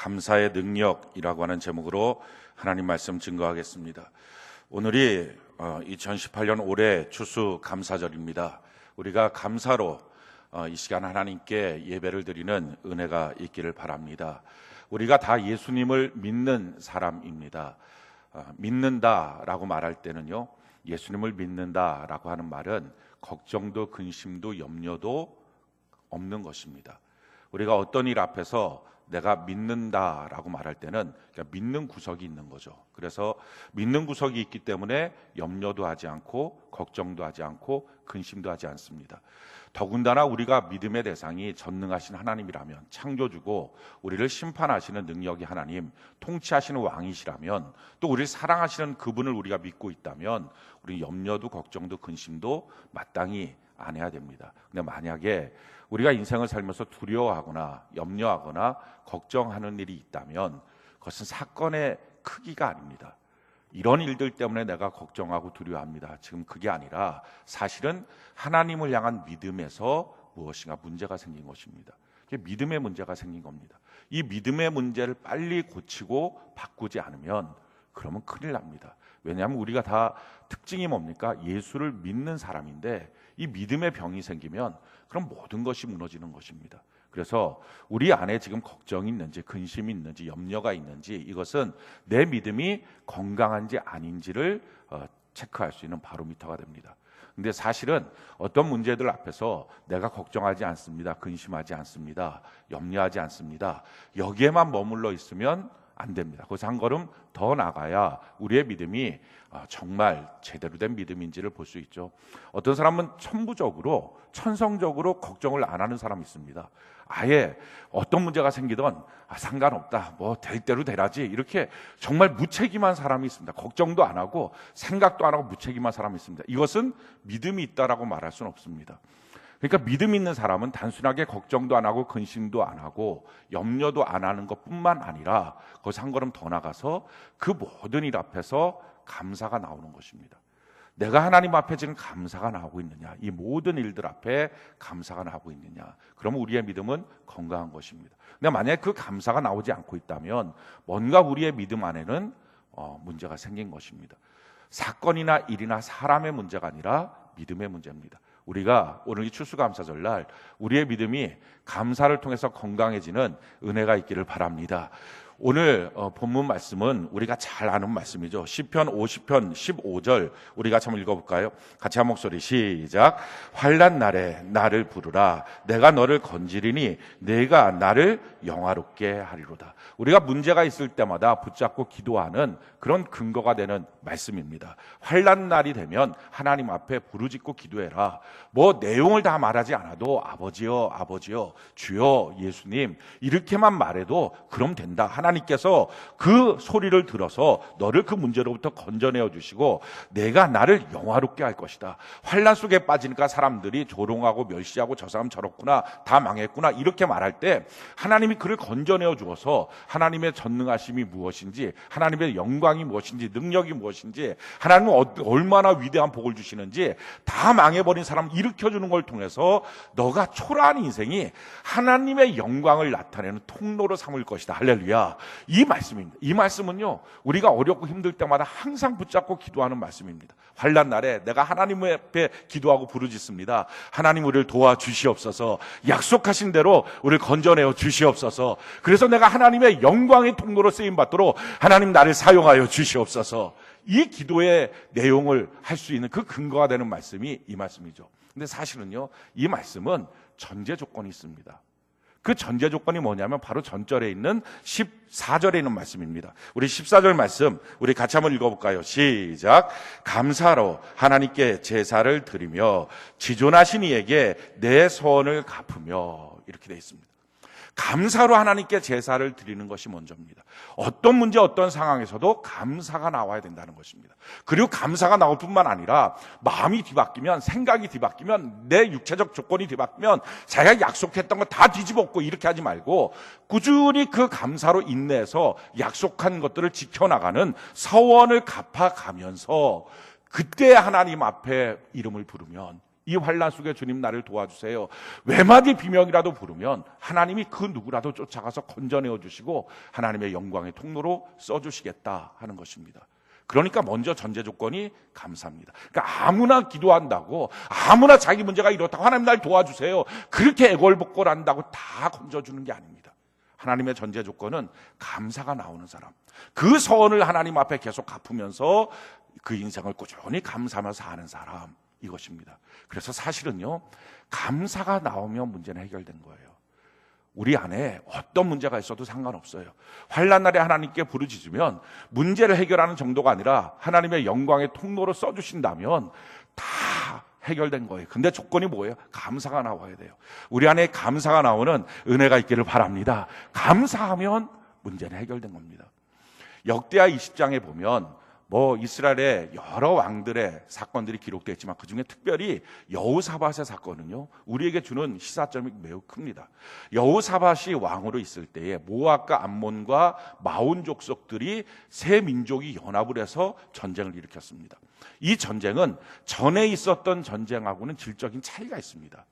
감사의 능력이라고 하는 제목으로 하나님 말씀 증거하겠습니다. 오늘이 2018년 올해 추수감사절입니다. 우리가 감사로 이 시간 하나님께 예배를 드리는 은혜가 있기를 바랍니다. 우리가 다 예수님을 믿는 사람입니다. 믿는다라고 말할 때는요, 예수님을 믿는다라고 하는 말은 걱정도 근심도 염려도 없는 것입니다. 우리가 어떤 일 앞에서 내가 믿는다라고 말할 때는 믿는 구석이 있는 거죠. 그래서 믿는 구석이 있기 때문에 염려도 하지 않고 걱정도 하지 않고 근심도 하지 않습니다. 더군다나 우리가 믿음의 대상이 전능하신 하나님이라면, 창조주고 우리를 심판하시는 능력이 하나님, 통치하시는 왕이시라면, 또 우리를 사랑하시는 그분을 우리가 믿고 있다면 우리 염려도 걱정도 근심도 마땅히 안 해야 됩니다. 근데 만약에 우리가 인생을 살면서 두려워하거나 염려하거나 걱정하는 일이 있다면 그것은 사건의 크기가 아닙니다. 이런 일들 때문에 내가 걱정하고 두려워합니다. 지금 그게 아니라 사실은 하나님을 향한 믿음에서 무엇인가 문제가 생긴 것입니다. 이게 믿음의 문제가 생긴 겁니다. 이 믿음의 문제를 빨리 고치고 바꾸지 않으면 그러면 큰일 납니다. 왜냐하면 우리가 다 특징이 뭡니까? 예수를 믿는 사람인데 이 믿음의 병이 생기면 그럼 모든 것이 무너지는 것입니다. 그래서 우리 안에 지금 걱정이 있는지 근심이 있는지 염려가 있는지, 이것은 내 믿음이 건강한지 아닌지를 체크할 수 있는 바로미터가 됩니다. 근데 사실은 어떤 문제들 앞에서 내가 걱정하지 않습니다, 근심하지 않습니다, 염려하지 않습니다, 여기에만 머물러 있으면 안 됩니다. 거기서 한 걸음 더 나가야 우리의 믿음이 정말 제대로 된 믿음인지를 볼 수 있죠. 어떤 사람은 천부적으로, 천성적으로 걱정을 안 하는 사람이 있습니다. 아예 어떤 문제가 생기든 상관없다, 뭐 될 대로 되라지, 이렇게 정말 무책임한 사람이 있습니다. 걱정도 안 하고 생각도 안 하고 무책임한 사람이 있습니다. 이것은 믿음이 있다라고 말할 수는 없습니다. 그러니까 믿음 있는 사람은 단순하게 걱정도 안 하고 근심도 안 하고 염려도 안 하는 것뿐만 아니라 거기서 한 걸음 더 나가서 그 모든 일 앞에서 감사가 나오는 것입니다. 내가 하나님 앞에 지금 감사가 나오고 있느냐, 이 모든 일들 앞에 감사가 나오고 있느냐, 그러면 우리의 믿음은 건강한 것입니다. 근데 만약에 그 감사가 나오지 않고 있다면 뭔가 우리의 믿음 안에는 문제가 생긴 것입니다. 사건이나 일이나 사람의 문제가 아니라 믿음의 문제입니다. 우리가 오늘 이 추수감사절날 우리의 믿음이 감사를 통해서 건강해지는 은혜가 있기를 바랍니다. 오늘 본문 말씀은 우리가 잘 아는 말씀이죠. 시편 50편 15절 우리 같이 한번 읽어볼까요? 같이 한 목소리 시작. 환난 날에 나를 부르라. 내가 너를 건지리니 내가 나를 영화롭게 하리로다. 우리가 문제가 있을 때마다 붙잡고 기도하는 그런 근거가 되는 말씀입니다. 환난 날이 되면 하나님 앞에 부르짖고 기도해라. 뭐 내용을 다 말하지 않아도 아버지여 아버지여 주여 예수님 이렇게만 말해도 그럼 된다. 하나님께서 그 소리를 들어서 너를 그 문제로부터 건져내어 주시고 내가 나를 영화롭게 할 것이다. 환난 속에 빠지니까 사람들이 조롱하고 멸시하고 저 사람 저렇구나, 다 망했구나 이렇게 말할 때 하나님이 그를 건져내어 주어서 하나님의 전능하심이 무엇인지, 하나님의 영광이 무엇인지, 능력이 무엇인지, 하나님은 얼마나 위대한 복을 주시는지 다 망해버린 사람을 일으켜주는 걸 통해서 너가 초라한 인생이 하나님의 영광을 나타내는 통로로 삼을 것이다. 할렐루야. 이 말씀입니다. 이 말씀은요, 우리가 어렵고 힘들 때마다 항상 붙잡고 기도하는 말씀입니다. 환난 날에 내가 하나님 앞에 기도하고 부르짖습니다. 하나님 우리를 도와주시옵소서. 약속하신 대로 우리를 건져내어 주시옵소서. 그래서 내가 하나님의 영광의 통로로 쓰임받도록 하나님 나를 사용하여 주시옵소서. 이 기도의 내용을 할 수 있는 그 근거가 되는 말씀이 이 말씀이죠. 근데 사실은요, 이 말씀은 전제 조건이 있습니다. 그 전제 조건이 뭐냐면 바로 전절에 있는 14절에 있는 말씀입니다. 우리 14절 말씀 우리 같이 한번 읽어볼까요? 시작. 감사로 하나님께 제사를 드리며 지존하신 이에게 내 소원을 갚으며, 이렇게 되어 있습니다. 감사로 하나님께 제사를 드리는 것이 먼저입니다. 어떤 문제 어떤 상황에서도 감사가 나와야 된다는 것입니다. 그리고 감사가 나올 뿐만 아니라 마음이 뒤바뀌면, 생각이 뒤바뀌면, 내 육체적 조건이 뒤바뀌면 자기가 약속했던 거 다 뒤집었고 이렇게 하지 말고 꾸준히 그 감사로 인내해서 약속한 것들을 지켜나가는 서원을 갚아가면서 그때 하나님 앞에 이름을 부르면 이 환난 속에 주님 나를 도와주세요. 외마디 비명이라도 부르면 하나님이 그 누구라도 쫓아가서 건져내어 주시고 하나님의 영광의 통로로 써주시겠다 하는 것입니다. 그러니까 먼저 전제 조건이 감사입니다. 그러니까 아무나 기도한다고, 아무나 자기 문제가 이렇다고 하나님 날 도와주세요, 그렇게 애걸복걸한다고 다 건져주는 게 아닙니다. 하나님의 전제 조건은 감사가 나오는 사람, 그 서원을 하나님 앞에 계속 갚으면서 그 인생을 꾸준히 감사하면서 사는 사람, 이것입니다. 그래서 사실은요, 감사가 나오면 문제는 해결된 거예요. 우리 안에 어떤 문제가 있어도 상관없어요. 환난 날에 하나님께 부르짖으면 문제를 해결하는 정도가 아니라 하나님의 영광의 통로로 써주신다면 다 해결된 거예요. 근데 조건이 뭐예요? 감사가 나와야 돼요. 우리 안에 감사가 나오는 은혜가 있기를 바랍니다. 감사하면 문제는 해결된 겁니다. 역대하 20장에 보면 이스라엘의 여러 왕들의 사건들이 기록되어 있지만 그 중에 특별히 여호사밧의 사건은요, 우리에게 주는 시사점이 매우 큽니다. 여호사밧이 왕으로 있을 때에 모압과 암몬과 마온 족속들이 세 민족이 연합을 해서 전쟁을 일으켰습니다. 이 전쟁은 전에 있었던 전쟁하고는 질적인 차이가 있습니다.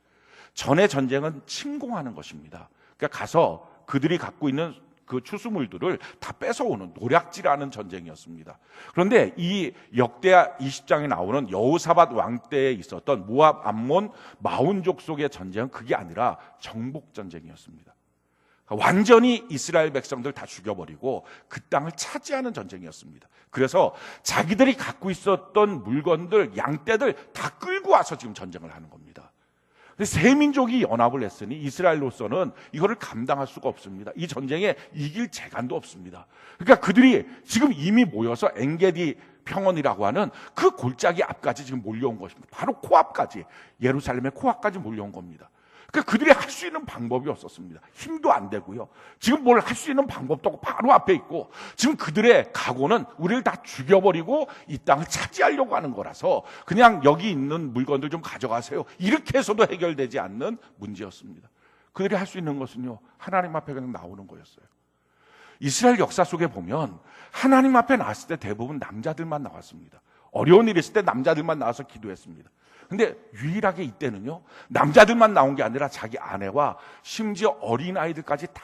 전의 전쟁은 침공하는 것입니다. 그러니까 가서 그들이 갖고 있는 그 추수물들을 다 뺏어오는 노략질하는 전쟁이었습니다. 그런데 이 역대하 20장에 나오는 여호사밧 왕 때에 있었던 모압, 암몬, 마온 족속의 전쟁은 그게 아니라 정복 전쟁이었습니다. 완전히 이스라엘 백성들 다 죽여버리고 그 땅을 차지하는 전쟁이었습니다. 그래서 자기들이 갖고 있었던 물건들, 양떼들 다 끌고 와서 지금 전쟁을 하는 겁니다. 세 민족이 연합을 했으니 이스라엘로서는 이거를 감당할 수가 없습니다. 이 전쟁에 이길 재간도 없습니다. 그러니까 그들이 지금 이미 모여서 엔게디 평원이라고 하는 그 골짜기 앞까지 지금 몰려온 것입니다. 바로 코앞까지, 예루살렘의 코앞까지 몰려온 겁니다. 그러니까 그들이 할 수 있는 방법이 없었습니다. 힘도 안 되고요. 지금 뭘 할 수 있는 방법도 없고 바로 앞에 있고, 지금 그들의 각오는 우리를 다 죽여버리고 이 땅을 차지하려고 하는 거라서 그냥 여기 있는 물건들 좀 가져가세요, 이렇게 해서도 해결되지 않는 문제였습니다. 그들이 할 수 있는 것은요, 하나님 앞에 그냥 나오는 거였어요. 이스라엘 역사 속에 보면 하나님 앞에 나왔을 때 대부분 남자들만 나왔습니다. 어려운 일이 있을 때 남자들만 나와서 기도했습니다. 근데 유일하게 이때는요, 남자들만 나온 게 아니라 자기 아내와 심지어 어린아이들까지 다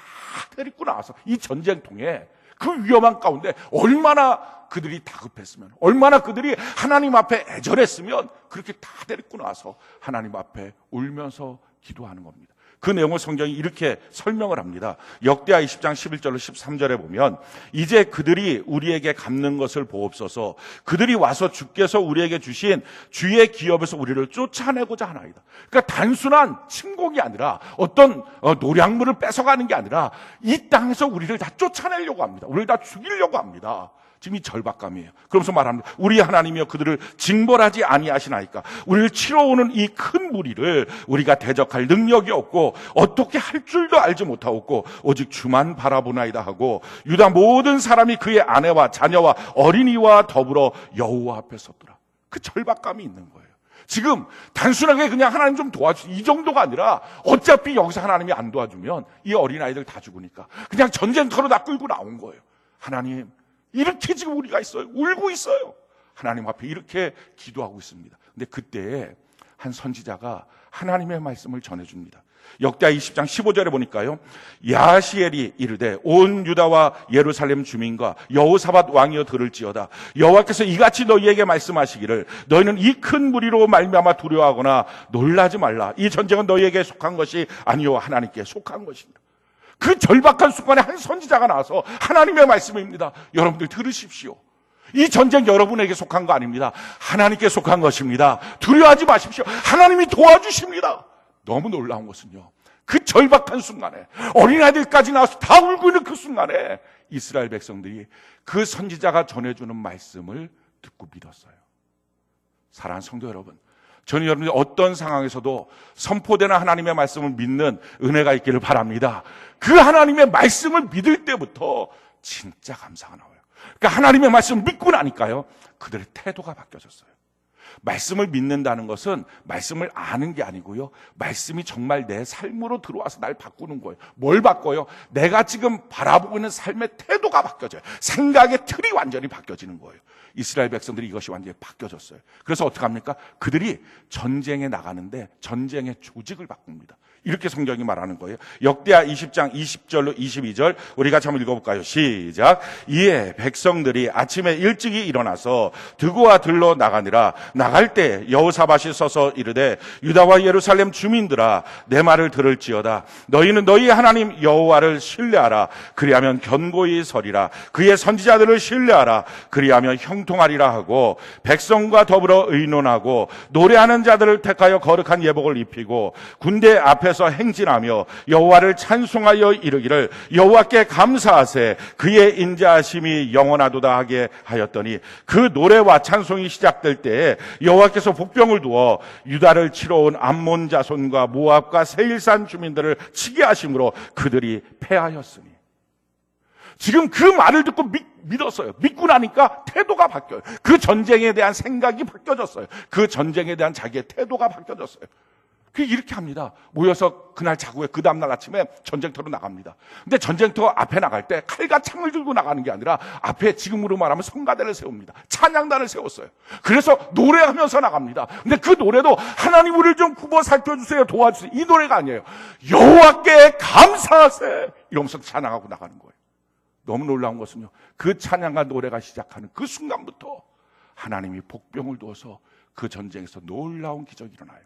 데리고 나와서 이 전쟁통에, 그 위험한 가운데 얼마나 그들이 다급했으면, 얼마나 그들이 하나님 앞에 애절했으면 그렇게 다 데리고 나와서 하나님 앞에 울면서 기도하는 겁니다. 그 내용을 성경이 이렇게 설명을 합니다. 역대하 20장 11절로 13절에 보면, 이제 그들이 우리에게 갚는 것을 보옵소서. 그들이 와서 주께서 우리에게 주신 주의 기업에서 우리를 쫓아내고자 하나이다. 그러니까 단순한 침공이 아니라 어떤 노략물을 뺏어가는 게 아니라 이 땅에서 우리를 다 쫓아내려고 합니다. 우리를 다 죽이려고 합니다. 지금 이 절박감이에요. 그러면서 말합니다. 우리 하나님이여 그들을 징벌하지 아니하시나이까. 우리를 치러오는 이 큰 무리를 우리가 대적할 능력이 없고 어떻게 할 줄도 알지 못하옵고 오직 주만 바라보나이다 하고, 유다 모든 사람이 그의 아내와 자녀와 어린이와 더불어 여호와 앞에 섰더라. 그 절박감이 있는 거예요. 지금 단순하게 그냥 하나님 좀 도와주세요, 이 정도가 아니라 어차피 여기서 하나님이 안 도와주면 이 어린아이들 다 죽으니까 그냥 전쟁터로 다 끌고 나온 거예요. 하나님, 이렇게 지금 우리가 있어요. 울고 있어요. 하나님 앞에 이렇게 기도하고 있습니다. 근데 그때에 한 선지자가 하나님의 말씀을 전해줍니다. 역대하 20장 15절에 보니까요, 야시엘이 이르되 온 유다와 예루살렘 주민과 여호사밧 왕이여 들을지어다. 여호와께서 이같이 너희에게 말씀하시기를, 너희는 이 큰 무리로 말미암아 두려워하거나 놀라지 말라. 이 전쟁은 너희에게 속한 것이 아니요 하나님께 속한 것이니라. 그 절박한 순간에 한 선지자가 나와서 하나님의 말씀입니다. 여러분들 들으십시오. 이 전쟁 여러분에게 속한 거 아닙니다. 하나님께 속한 것입니다. 두려워하지 마십시오. 하나님이 도와주십니다. 너무 놀라운 것은요, 그 절박한 순간에 어린아이들까지 나와서 다 울고 있는 그 순간에 이스라엘 백성들이 그 선지자가 전해주는 말씀을 듣고 믿었어요. 사랑하는 성도 여러분, 저는 여러분이 어떤 상황에서도 선포되는 하나님의 말씀을 믿는 은혜가 있기를 바랍니다. 그 하나님의 말씀을 믿을 때부터 진짜 감사가 나와요. 그러니까 하나님의 말씀을 믿고 나니까요, 그들의 태도가 바뀌어졌어요. 말씀을 믿는다는 것은 말씀을 아는 게 아니고요, 말씀이 정말 내 삶으로 들어와서 날 바꾸는 거예요. 뭘 바꿔요? 내가 지금 바라보고 있는 삶의 태도가 바뀌어져요. 생각의 틀이 완전히 바뀌어지는 거예요. 이스라엘 백성들이 이것이 완전히 바뀌어졌어요. 그래서 어떻게 합니까? 그들이 전쟁에 나가는데 전쟁의 조직을 바꿉니다. 이렇게 성경이 말하는 거예요. 역대하 20장 20절로 22절 우리 같이 한번 읽어볼까요? 시작. 이에 백성들이 아침에 일찍이 일어나서 드고와 들로 나가니라. 나갈 때 여호사밧이 서서 이르되 유다와 예루살렘 주민들아, 내 말을 들을지어다. 너희는 너희 하나님 여호와를 신뢰하라. 그리하면 견고히 서리라. 그의 선지자들을 신뢰하라. 그리하면 형통하리라 하고, 백성과 더불어 의논하고 노래하는 자들을 택하여 거룩한 예복을 입히고 군대 앞에서 행진하며 여호와를 찬송하여 이르기를 여호와께 감사하세. 그의 인자하심이 영원하도다 하게 하였더니, 그 노래와 찬송이 시작될 때에 여호와께서 복병을 두어 유다를 치러 온 암몬 자손과 모압과 세일산 주민들을 치게 하심으로 그들이 패하였으니. 지금 그 말을 듣고 믿었어요. 믿고 나니까 태도가 바뀌어요. 그 전쟁에 대한 생각이 바뀌어졌어요. 그 전쟁에 대한 자기의 태도가 바뀌어졌어요. 이렇게 합니다. 모여서 그날 자고 그 다음날 아침에 전쟁터로 나갑니다. 근데 전쟁터 앞에 나갈 때 칼과 창을 들고 나가는 게 아니라 앞에 지금으로 말하면 성가대를 세웁니다. 찬양단을 세웠어요. 그래서 노래하면서 나갑니다. 근데 그 노래도 하나님 우리를 좀 굽어 살펴주세요, 도와주세요, 이 노래가 아니에요. 여호와께 감사하세 이러면서 찬양하고 나가는 거예요. 너무 놀라운 것은요, 그 찬양과 노래가 시작하는 그 순간부터 하나님이 복병을 두어서 그 전쟁에서 놀라운 기적이 일어나요.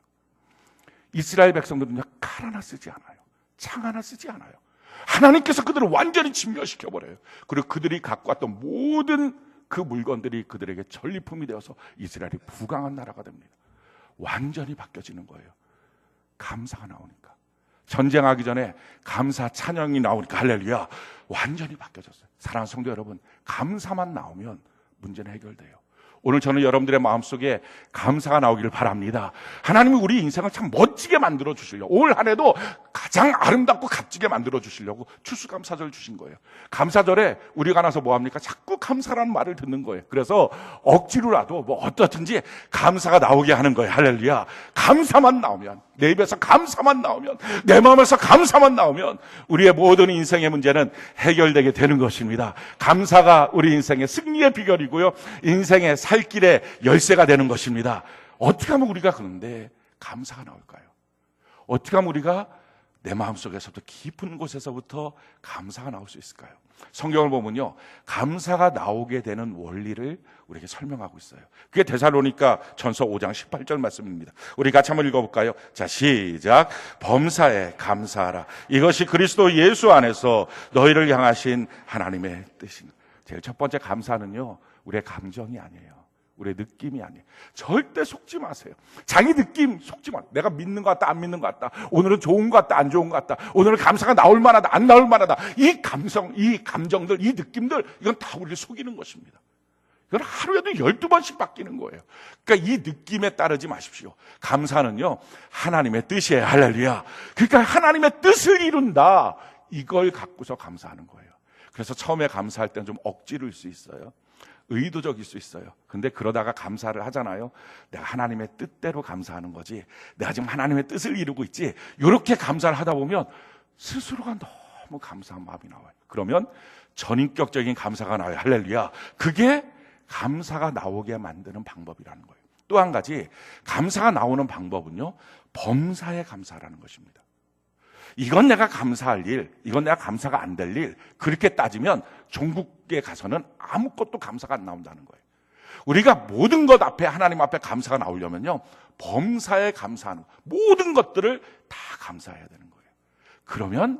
이스라엘 백성들은요, 칼 하나 쓰지 않아요. 창 하나 쓰지 않아요. 하나님께서 그들을 완전히 진멸시켜버려요. 그리고 그들이 갖고 왔던 모든 그 물건들이 그들에게 전리품이 되어서 이스라엘이 부강한 나라가 됩니다. 완전히 바뀌어지는 거예요. 감사가 나오니까. 전쟁하기 전에 감사 찬양이 나오니까 할렐루야, 완전히 바뀌어졌어요. 사랑하는 성도 여러분, 감사만 나오면 문제는 해결돼요. 오늘 저는 여러분들의 마음속에 감사가 나오기를 바랍니다. 하나님이 우리 인생을 참 멋지게 만들어 주시려고, 올 한 해도 가장 아름답고 값지게 만들어 주시려고 추수감사절 주신 거예요. 감사절에 우리가 나서 뭐합니까? 자꾸 감사라는 말을 듣는 거예요. 그래서 억지로라도 뭐 어떻든지 감사가 나오게 하는 거예요. 할렐루야. 감사만 나오면, 내 입에서 감사만 나오면, 내 마음에서 감사만 나오면 우리의 모든 인생의 문제는 해결되게 되는 것입니다. 감사가 우리 인생의 승리의 비결이고요, 인생의 살 길의 열쇠가 되는 것입니다. 어떻게 하면 우리가 그런데 감사가 나올까요? 어떻게 하면 우리가 내 마음속에서부터 깊은 곳에서부터 감사가 나올 수 있을까요? 성경을 보면요, 감사가 나오게 되는 원리를 우리에게 설명하고 있어요. 그게 데살로니가 전서 5장 18절 말씀입니다. 우리 같이 한번 읽어볼까요? 자, 시작. 범사에 감사하라. 이것이 그리스도 예수 안에서 너희를 향하신 하나님의 뜻입니다. 제일 첫 번째 감사는요, 우리의 감정이 아니에요. 우리의 느낌이 아니에요. 절대 속지 마세요. 자기 느낌 속지 마세요. 내가 믿는 것 같다, 안 믿는 것 같다, 오늘은 좋은 것 같다, 안 좋은 것 같다, 오늘은 감사가 나올 만하다, 안 나올 만하다, 이 감성, 이 감정들, 이 느낌들, 이건 다 우리를 속이는 것입니다. 이건 하루에도 12번씩 바뀌는 거예요. 그러니까 이 느낌에 따르지 마십시오. 감사는요, 하나님의 뜻이에요. 할렐루야. 그러니까 하나님의 뜻을 이룬다, 이걸 갖고서 감사하는 거예요. 그래서 처음에 감사할 때는 좀 억지로일 수 있어요. 의도적일 수 있어요. 근데 그러다가 감사를 하잖아요. 내가 하나님의 뜻대로 감사하는 거지, 내가 지금 하나님의 뜻을 이루고 있지, 이렇게 감사를 하다 보면 스스로가 너무 감사한 마음이 나와요. 그러면 전인격적인 감사가 나와요. 할렐루야. 그게 감사가 나오게 만드는 방법이라는 거예요. 또 한 가지, 감사가 나오는 방법은요, 범사에 감사라는 것입니다. 이건 내가 감사할 일, 이건 내가 감사가 안 될 일, 그렇게 따지면 종국에 가서는 아무것도 감사가 안 나온다는 거예요. 우리가 모든 것 앞에, 하나님 앞에 감사가 나오려면요, 범사에 감사하는, 모든 것들을 다 감사해야 되는 거예요. 그러면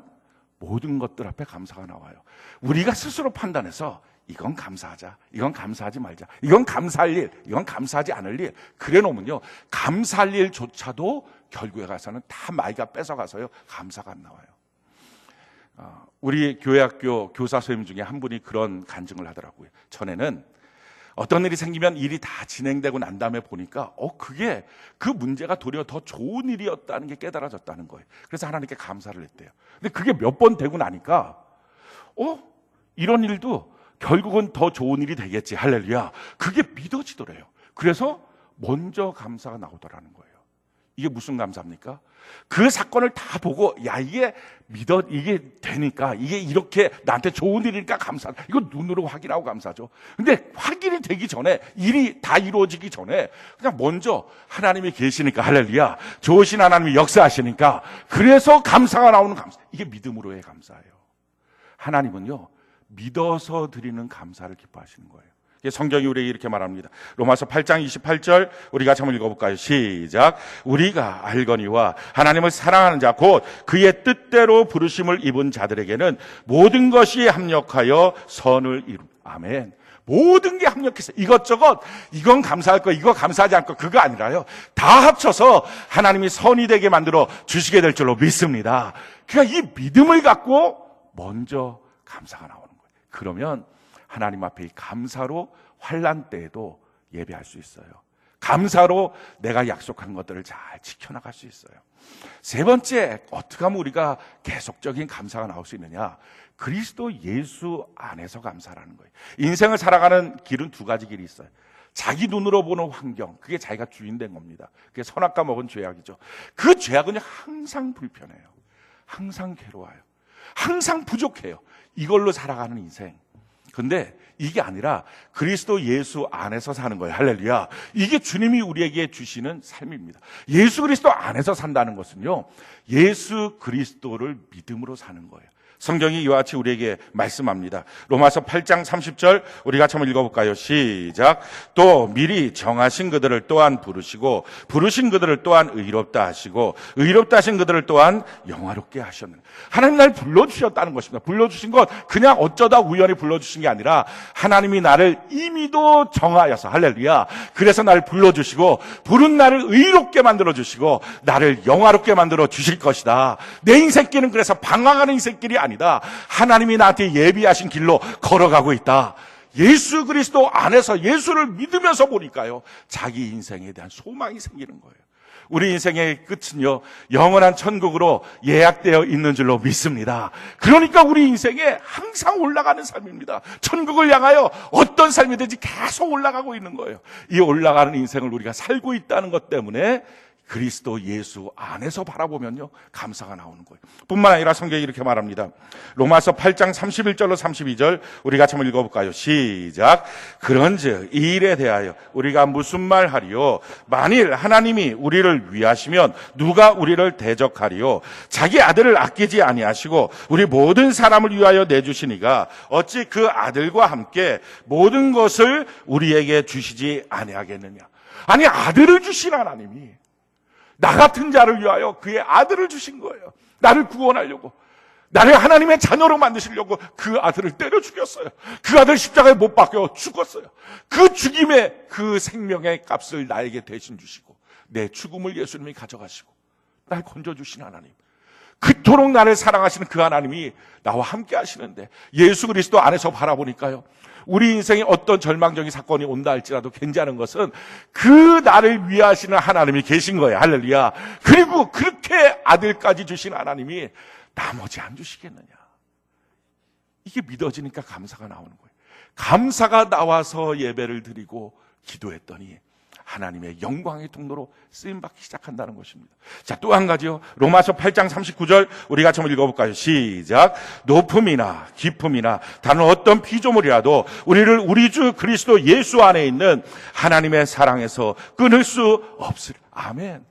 모든 것들 앞에 감사가 나와요. 우리가 스스로 판단해서 이건 감사하자, 이건 감사하지 말자, 이건 감사할 일, 이건 감사하지 않을 일, 그래 놓으면요, 감사할 일조차도 결국에 가서는 다 마이가 뺏어가서요, 감사가 안 나와요. 우리 교회학교 교사 선생님 중에 한 분이 그런 간증을 하더라고요. 전에는 어떤 일이 생기면 일이 다 진행되고 난 다음에 보니까 그게 그 문제가 도리어 더 좋은 일이었다는 게 깨달아졌다는 거예요. 그래서 하나님께 감사를 했대요. 근데 그게 몇 번 되고 나니까 이런 일도 결국은 더 좋은 일이 되겠지, 할렐루야, 그게 믿어지더래요. 그래서 먼저 감사가 나오더라는 거예요. 이게 무슨 감사입니까? 그 사건을 다 보고 야 이게 되니까 이게 이렇게 나한테 좋은 일이니까 감사하다. 이거 눈으로 확인하고 감사하죠. 근데 확인이 되기 전에 일이 다 이루어지기 전에 그냥 먼저 하나님이 계시니까 할렐루야. 좋으신 하나님이 역사하시니까 그래서 감사가 나오는 감사. 이게 믿음으로의 감사예요. 하나님은요 믿어서 드리는 감사를 기뻐하시는 거예요. 성경이 우리에게 이렇게 말합니다. 로마서 8장 28절 우리가 한번 읽어볼까요? 시작. 우리가 알거니와 하나님을 사랑하는 자 곧 그의 뜻대로 부르심을 입은 자들에게는 모든 것이 합력하여 선을 이룬. 아멘. 모든 게 합력해서 이것저것 이건 감사할 거 이거 감사하지 않고 그거 아니라요. 다 합쳐서 하나님이 선이 되게 만들어 주시게 될 줄로 믿습니다. 그러니까 이 믿음을 갖고 먼저 감사가 나오는 거예요. 그러면 하나님 앞에 감사로 환난 때에도 예배할 수 있어요. 감사로 내가 약속한 것들을 잘 지켜나갈 수 있어요. 세 번째, 어떻게 하면 우리가 계속적인 감사가 나올 수 있느냐? 그리스도 예수 안에서 감사라는 거예요. 인생을 살아가는 길은 두 가지 길이 있어요. 자기 눈으로 보는 환경, 그게 자기가 주인 된 겁니다. 그게 선악과 먹은 죄악이죠. 그 죄악은 항상 불편해요. 항상 괴로워요. 항상 부족해요. 이걸로 살아가는 인생. 근데 이게 아니라 그리스도 예수 안에서 사는 거예요. 할렐루야. 이게 주님이 우리에게 주시는 삶입니다. 예수 그리스도 안에서 산다는 것은요, 예수 그리스도를 믿음으로 사는 거예요. 성경이 이와 같이 우리에게 말씀합니다. 로마서 8장 30절 우리 같이 한번 읽어볼까요? 시작. 또 미리 정하신 그들을 또한 부르시고 부르신 그들을 또한 의롭다 하시고 의롭다 하신 그들을 또한 영화롭게 하셨느니라. 하나님 날 불러주셨다는 것입니다. 불러주신 것 그냥 어쩌다 우연히 불러주신 게 아니라 하나님이 나를 이미도 정하여서 할렐루야. 그래서 나를 불러주시고 부른 나를 의롭게 만들어주시고 나를 영화롭게 만들어 주실 것이다. 내 인생길은 그래서 방황하는 인생길이 아니다. 하나님이 나한테 예비하신 길로 걸어가고 있다. 예수 그리스도 안에서 예수를 믿으면서 보니까요, 자기 인생에 대한 소망이 생기는 거예요. 우리 인생의 끝은요, 영원한 천국으로 예약되어 있는 줄로 믿습니다. 그러니까 우리 인생에 항상 올라가는 삶입니다. 천국을 향하여 어떤 삶이든지 계속 올라가고 있는 거예요. 이 올라가는 인생을 우리가 살고 있다는 것 때문에 그리스도 예수 안에서 바라보면요, 감사가 나오는 거예요. 뿐만 아니라 성경이 이렇게 말합니다. 로마서 8장 31절로 32절 우리 같이 한번 읽어볼까요? 시작. 그런즉 이 일에 대하여 우리가 무슨 말 하리요? 만일 하나님이 우리를 위하시면 누가 우리를 대적하리요? 자기 아들을 아끼지 아니하시고 우리 모든 사람을 위하여 내주시니가 어찌 그 아들과 함께 모든 것을 우리에게 주시지 아니하겠느냐? 아니, 아들을 주신 하나님이 나 같은 자를 위하여 그의 아들을 주신 거예요. 나를 구원하려고, 나를 하나님의 자녀로 만드시려고 그 아들을 때려 죽였어요. 그 아들 십자가에 못 박혀 죽었어요. 그 죽임의 그 생명의 값을 나에게 대신 주시고 내 죽음을 예수님이 가져가시고 날 건져주신 하나님, 그토록 나를 사랑하시는 그 하나님이 나와 함께 하시는데 예수 그리스도 안에서 바라보니까요, 우리 인생에 어떤 절망적인 사건이 온다 할지라도 괜찮은 것은 그 나를 위하시는 하나님이 계신 거예요. 할렐루야. 그리고 그렇게 아들까지 주신 하나님이 나머지 안 주시겠느냐. 이게 믿어지니까 감사가 나오는 거예요. 감사가 나와서 예배를 드리고 기도했더니 하나님의 영광의 통로로 쓰임받기 시작한다는 것입니다. 자, 또 한 가지요. 로마서 8장 39절 우리 같이 한번 읽어볼까요? 시작. 높음이나 깊음이나 다른 어떤 피조물이라도 우리를 우리 주 그리스도 예수 안에 있는 하나님의 사랑에서 끊을 수 없으리. 아멘.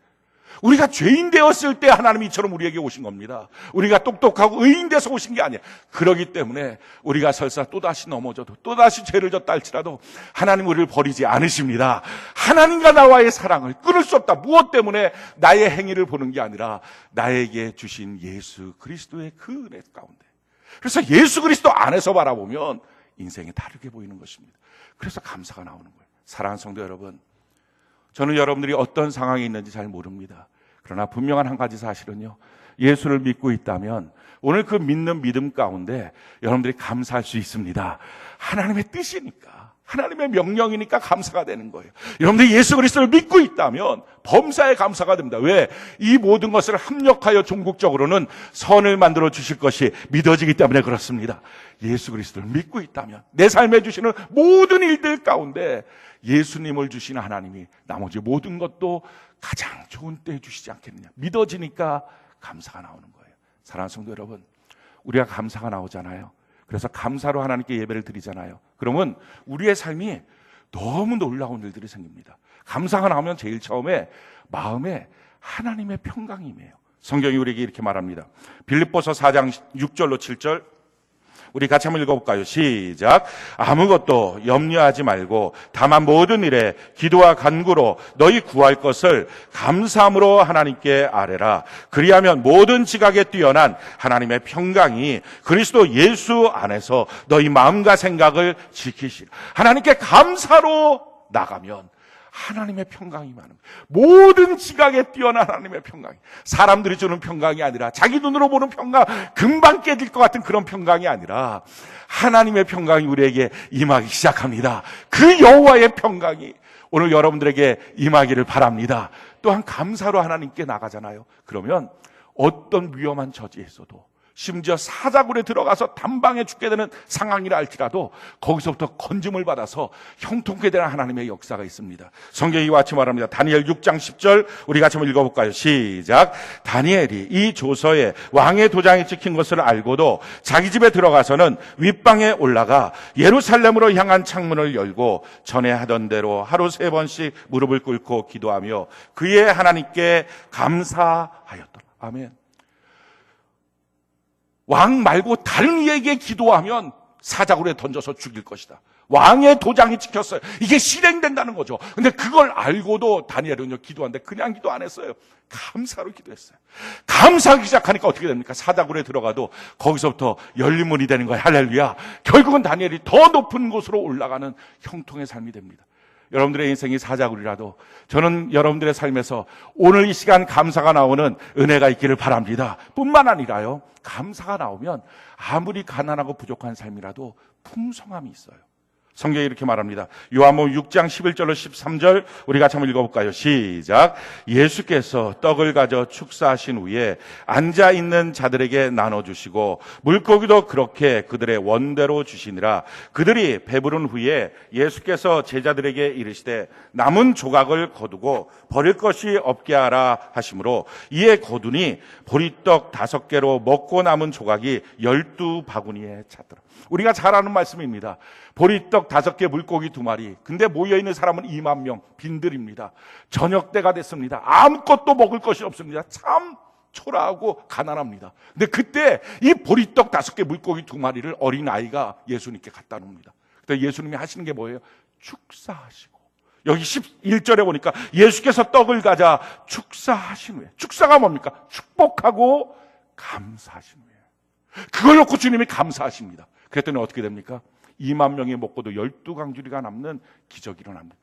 우리가 죄인 되었을 때 하나님이 이처럼 우리에게 오신 겁니다. 우리가 똑똑하고 의인 돼서 오신 게 아니에요. 그렇기 때문에 우리가 설사 또다시 넘어져도 또다시 죄를 졌다 할지라도 하나님 우리를 버리지 않으십니다. 하나님과 나와의 사랑을 끊을 수 없다. 무엇 때문에? 나의 행위를 보는 게 아니라 나에게 주신 예수 그리스도의 그 은혜 가운데. 그래서 예수 그리스도 안에서 바라보면 인생이 다르게 보이는 것입니다. 그래서 감사가 나오는 거예요. 사랑하는 성도 여러분, 저는 여러분들이 어떤 상황에 있는지 잘 모릅니다. 그러나 분명한 한 가지 사실은요, 예수를 믿고 있다면 오늘 그 믿는 믿음 가운데 여러분들이 감사할 수 있습니다. 하나님의 뜻이니까, 하나님의 명령이니까 감사가 되는 거예요. 여러분들이 예수 그리스도를 믿고 있다면 범사에 감사가 됩니다. 왜? 이 모든 것을 합력하여 종국적으로는 선을 만들어 주실 것이 믿어지기 때문에 그렇습니다. 예수 그리스도를 믿고 있다면 내 삶에 주시는 모든 일들 가운데 예수님을 주시는 하나님이 나머지 모든 것도 가장 좋은 때에 주시지 않겠느냐. 믿어지니까 감사가 나오는 거예요. 사랑하는 성도 여러분, 우리가 감사가 나오잖아요. 그래서 감사로 하나님께 예배를 드리잖아요. 그러면 우리의 삶이 너무 놀라운 일들이 생깁니다. 감사가 나오면 제일 처음에 마음에 하나님의 평강이 임해요. 성경이 우리에게 이렇게 말합니다. 빌립보서 4장 6절로 7절 우리 같이 한번 읽어볼까요? 시작. 아무것도 염려하지 말고 다만 모든 일에 기도와 간구로 너희 구할 것을 감사함으로 하나님께 아뢰라. 그리하면 모든 지각에 뛰어난 하나님의 평강이 그리스도 예수 안에서 너희 마음과 생각을 지키시라. 하나님께 감사로 나가면 하나님의 평강이 많은 모든 지각에 뛰어난 하나님의 평강이, 사람들이 주는 평강이 아니라 자기 눈으로 보는 평강, 금방 깨질 것 같은 그런 평강이 아니라 하나님의 평강이 우리에게 임하기 시작합니다. 그 여호와의 평강이 오늘 여러분들에게 임하기를 바랍니다. 또한 감사로 하나님께 나가잖아요. 그러면 어떤 위험한 처지에서도, 심지어 사자굴에 들어가서 단방에 죽게 되는 상황이라 할지라도 거기서부터 건짐을 받아서 형통케 되는 하나님의 역사가 있습니다. 성경이 이와 같이 말합니다. 다니엘 6장 10절 우리 같이 한번 읽어볼까요? 시작. 다니엘이 이 조서에 왕의 도장이 찍힌 것을 알고도 자기 집에 들어가서는 윗방에 올라가 예루살렘으로 향한 창문을 열고 전에 하던 대로 하루 3번씩 무릎을 꿇고 기도하며 그의 하나님께 감사하였더라. 아멘. 왕 말고 다른 이에게 기도하면 사자굴에 던져서 죽일 것이다. 왕의 도장이 찍혔어요. 이게 실행된다는 거죠. 근데 그걸 알고도 다니엘은요, 기도하는데 그냥 기도 안 했어요. 감사로 기도했어요. 감사하기 시작하니까 어떻게 됩니까? 사자굴에 들어가도 거기서부터 열린 문이 되는 거예요. 할렐루야. 결국은 다니엘이 더 높은 곳으로 올라가는 형통의 삶이 됩니다. 여러분들의 인생이 사자굴이라도 저는 여러분들의 삶에서 오늘 이 시간 감사가 나오는 은혜가 있기를 바랍니다. 뿐만 아니라요, 감사가 나오면 아무리 가난하고 부족한 삶이라도 풍성함이 있어요. 성경이 이렇게 말합니다. 요한복음 6장 11절로 13절 우리 같이 한번 읽어볼까요? 시작. 예수께서 떡을 가져 축사하신 후에 앉아있는 자들에게 나눠주시고 물고기도 그렇게 그들의 원대로 주시니라. 그들이 배부른 후에 예수께서 제자들에게 이르시되 남은 조각을 거두고 버릴 것이 없게 하라 하시므로 이에 거두니 보리떡 5개로 먹고 남은 조각이 12바구니에 찼더라. 우리가 잘 아는 말씀입니다. 보리떡 5개, 물고기 2마리. 근데 모여있는 사람은 2만 명, 빈들입니다. 저녁 때가 됐습니다. 아무것도 먹을 것이 없습니다. 참 초라하고 가난합니다. 근데 그때 이 보리떡 5개, 물고기 2마리를 어린아이가 예수님께 갖다 놉니다. 그때 예수님이 하시는 게 뭐예요? 축사하시고. 여기 11절에 보니까 예수께서 떡을 가져 축사하신 후에, 축사가 뭡니까? 축복하고 감사하신 후에. 그걸 놓고 주님이 감사하십니다. 그랬더니 어떻게 됩니까? 2만 명이 먹고도 12강주리가 남는 기적이 일어납니다.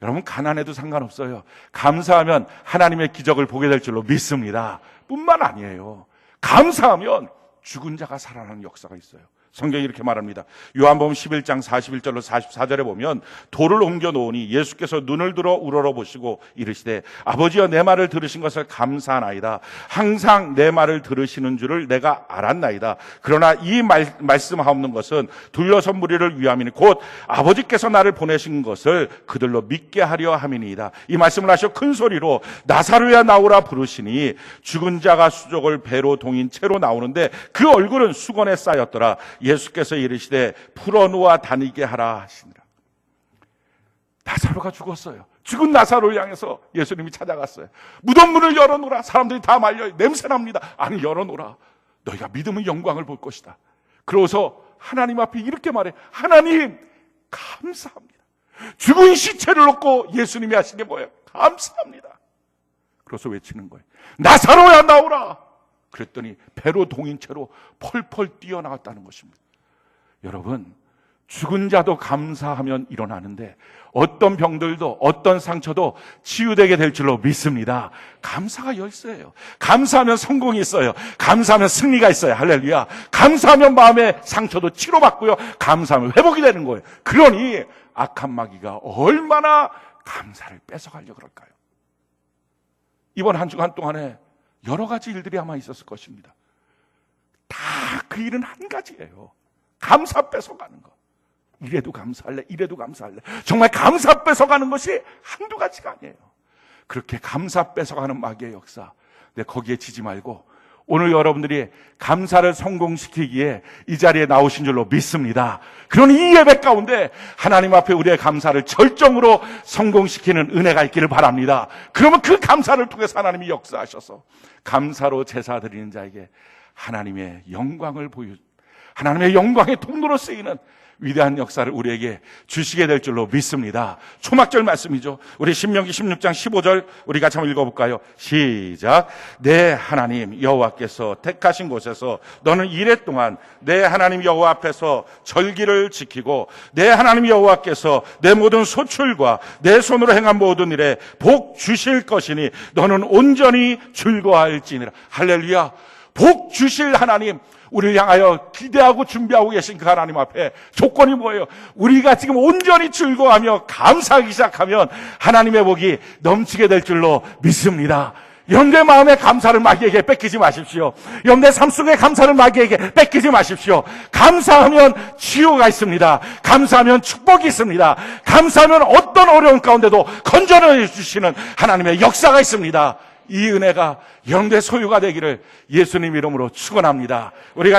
여러분, 가난해도 상관없어요. 감사하면 하나님의 기적을 보게 될 줄로 믿습니다. 뿐만 아니에요. 감사하면 죽은 자가 살아나는 역사가 있어요. 성경이 이렇게 말합니다. 요한복음 11장 41절로 44절에 보면 돌을 옮겨 놓으니 예수께서 눈을 들어 우러러보시고 이르시되 아버지여 내 말을 들으신 것을 감사하나이다. 항상 내 말을 들으시는 줄을 내가 알았나이다. 그러나 이 말씀하옵는 것은 둘러선 무리를 위함이니 곧 아버지께서 나를 보내신 것을 그들로 믿게 하려 함이니이다. 이 말씀을 하시고 큰 소리로 나사로야 나오라 부르시니 죽은 자가 수족을 배로 동인 채로 나오는데 그 얼굴은 수건에 쌓였더라. 예수께서 이르시되 풀어놓아 다니게 하라 하시니라. 나사로가 죽었어요. 죽은 나사로를 향해서 예수님이 찾아갔어요. 무덤 문을 열어놓으라. 사람들이 다 말려요. 냄새납니다. 아니, 열어놓으라. 너희가 믿음의 영광을 볼 것이다. 그러고서 하나님 앞에 이렇게 말해. 하나님 감사합니다. 죽은 시체를 놓고 예수님이 하신 게 뭐예요? 감사합니다. 그래서 외치는 거예요. 나사로야 나오라. 그랬더니 배로 동인 채로 펄펄 뛰어나갔다는 것입니다. 여러분, 죽은 자도 감사하면 일어나는데 어떤 병들도 어떤 상처도 치유되게 될 줄로 믿습니다. 감사가 열쇠예요. 감사하면 성공이 있어요. 감사하면 승리가 있어요. 할렐루야. 감사하면 마음의 상처도 치료받고요. 감사하면 회복이 되는 거예요. 그러니 악한 마귀가 얼마나 감사를 뺏어가려고 그럴까요? 이번 한 주간 동안에 여러 가지 일들이 아마 있었을 것입니다. 다 그 일은 한 가지예요. 감사 뺏어가는 거. 이래도 감사할래, 이래도 감사할래. 정말 감사 뺏어가는 것이 한두 가지가 아니에요. 그렇게 감사 뺏어가는 마귀의 역사, 근데 거기에 지지 말고 오늘 여러분들이 감사를 성공시키기에 이 자리에 나오신 줄로 믿습니다. 그러니 이 예배 가운데 하나님 앞에 우리의 감사를 절정으로 성공시키는 은혜가 있기를 바랍니다. 그러면 그 감사를 통해서 하나님이 역사하셔서 감사로 제사 드리는 자에게 하나님의 영광을 하나님의 영광의 통로로 쓰이는 위대한 역사를 우리에게 주시게 될 줄로 믿습니다. 초막절 말씀이죠. 우리 신명기 16장 15절 우리 같이 한번 읽어볼까요? 시작. 내 하나님 여호와께서 택하신 곳에서 너는 이래 동안 내 하나님 여호와 앞에서 절기를 지키고 내 하나님 여호와께서 내 모든 소출과 내 손으로 행한 모든 일에 복 주실 것이니 너는 온전히 즐거워할지니라. 할렐루야. 복 주실 하나님, 우리를 향하여 기대하고 준비하고 계신 그 하나님 앞에 조건이 뭐예요? 우리가 지금 온전히 즐거워하며 감사하기 시작하면 하나님의 복이 넘치게 될 줄로 믿습니다. 여러분의 마음의 감사를 마귀에게 뺏기지 마십시오. 여러분의 삶 속의 감사를 마귀에게 뺏기지 마십시오. 감사하면 치유가 있습니다. 감사하면 축복이 있습니다. 감사하면 어떤 어려운 가운데도 건져내 주시는 하나님의 역사가 있습니다. 이 은혜가 여러분의 소유가 되기를 예수님 이름으로 축원합니다. 우리가